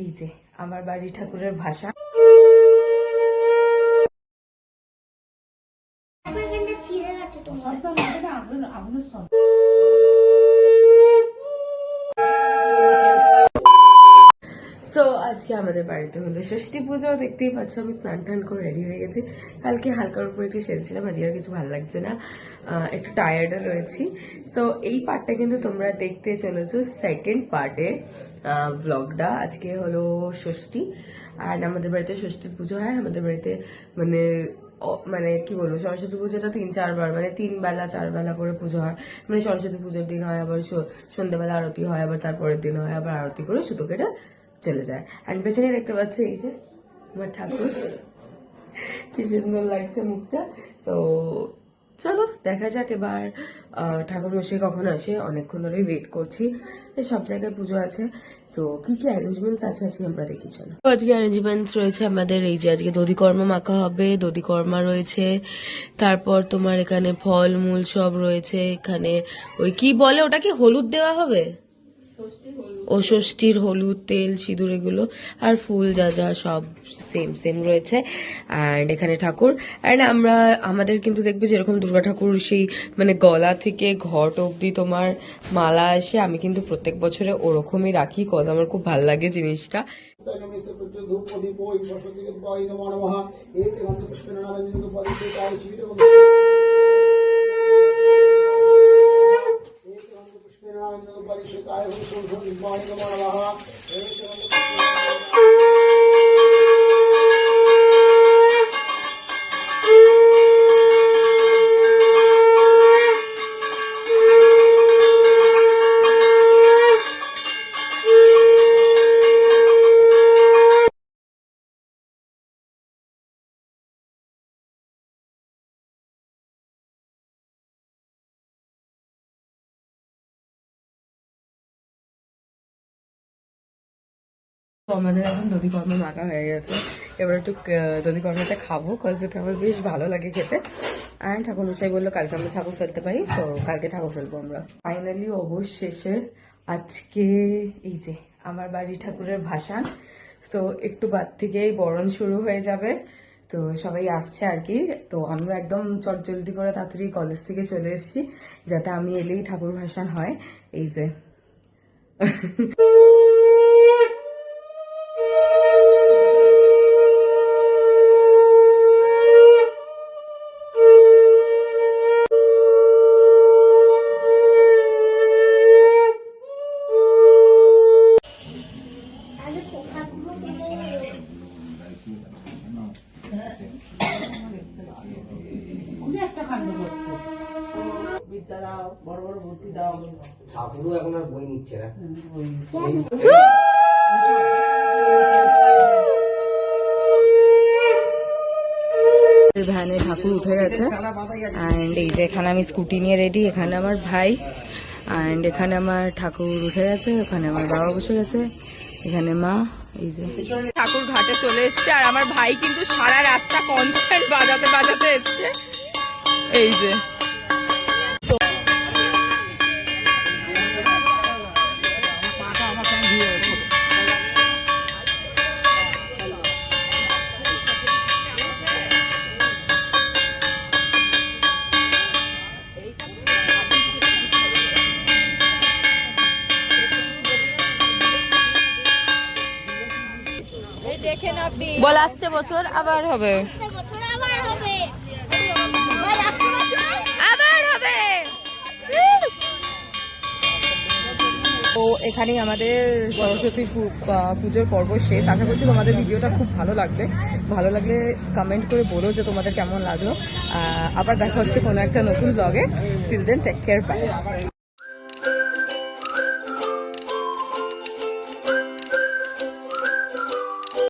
এই যে আমার বাড়ি ঠাকুরের ভাষা। সো আজকে আমাদের বাড়িতে হলো ষষ্ঠী পুজো। দেখতেই পাচ্ছ আমি স্নান টান করে রেডি হয়ে গেছি। কালকে হালকার উপর একটু সেজেছিলাম, আজকে আর কিছু ভালো লাগছে না, একটু টায়ার্ডও রয়েছি। সো এই পার্টটা কিন্তু তোমরা দেখতে চলেছো সেকেন্ড পার্টে ব্লগটা। আজকে হলো ষষ্ঠী আর আমাদের বাড়িতে ষষ্ঠীর পুজো হয়। আমাদের বাড়িতে মানে কি বলবো, সরস্বতী পুজোটা 3-4 বার, মানে 3 বেলা 4 বেলা করে পুজো হয়। মানে সরস্বতী পুজোর দিন হয়, আবার সন্ধ্যাবেলা আরতি হয়, আবার তারপরের দিন হয়, আবার আরতি করে সুতো কেটে চলে যায়। অ্যান্ড পেছনে দেখতে পাচ্ছি এই যে আমার ঠাকুর, কি সুন্দর লাগছে মুখটা। তো চলো দেখা যাক এবার ঠাকুর মশাই কখন আসে। অনেকক্ষণ ধরেই ওয়েট করছি, সব জায়গায় পুজো আছে। সো কি কি অ্যারেঞ্জমেন্টস আছে আজকে আমরা দেখি চলো। আজকে অ্যারেঞ্জমেন্টস রয়েছে আমাদের এই যে আজকে দধিকর্মা মাখা হবে, দধিকর্মা রয়েছে, তারপর তোমার এখানে ফল মূল সব রয়েছে। এখানে ওই কি বলে ওটা, কি হলুদ দেওয়া হবে, ও ষষ্ঠীর হলুদ, তেল, সিঁদুর এগুলো আর ফুল যা যা সব সেম সেম রয়েছে। অ্যান্ড এখানে ঠাকুর। অ্যান্ড আমাদের কিন্তু দেখবে যেরকম দুর্গা ঠাকুর সেই মানে গলা থেকে ঘট অব্দি তোমার মালা আসে, আমি কিন্তু প্রত্যেক বছরে ওরকমই রাখি, কজ আমার খুব ভালো লাগে জিনিসটা। আমাদের এখন দধিকর্মা মাখা হয়ে গেছে, এবার একটু দধিকর্মাটা খাবো, কজ এটা আমার বেশ ভালো লাগে খেতে। অ্যান্ড ঠাকুর মশাই বললো কালকে আমরা ঠাকুর ফেলতে পারি, তো কালকে ঠাকুর ফেলবো আমরা। ফাইনালি অবশেষে আজকে এই যে আমার বাড়ি ঠাকুরের ভাসান। সো একটু বাদ থেকেই বরণ শুরু হয়ে যাবে, তো সবাই আসছে আর কি। তো আমিও একদম চটজলদি করে তাড়াতাড়ি কলেজ থেকে চলে এসেছি, যাতে আমি এলেই ঠাকুর ভাসান হয়। এই যে ঠাকুরও এখন আর বই নিচ্ছে না। ভ্যানে ঠাকুর উঠে গেছে। অ্যান্ড এই যে এখানে আমি স্কুটি নিয়ে রেডি, এখানে আমার ভাই, অ্যান্ড এখানে আমার ঠাকুর উঠে গেছে, ওখানে আমার বাবা বসে গেছে, এখানে মা। এই যে ঠাকুর ঘাটে চলে এসছে, আর আমার ভাই কিন্তু সারা রাস্তা কনস্ট্যান্ট বাজাতে বাজাতে এসছে। এই যে বল আসছে বছর আবার হবে, আবার হবে। তো এখানেই আমাদের সরস্বতী পুজোর পর্ব শেষ। আশা করছি তোমাদের ভিডিওটা খুব ভালো লাগবে, ভালো লাগলে কমেন্ট করে বলো যে তোমাদের কেমন লাগলো। আবার দেখা হচ্ছে কোনো একটা নতুন ব্লগে। Till then take care, by.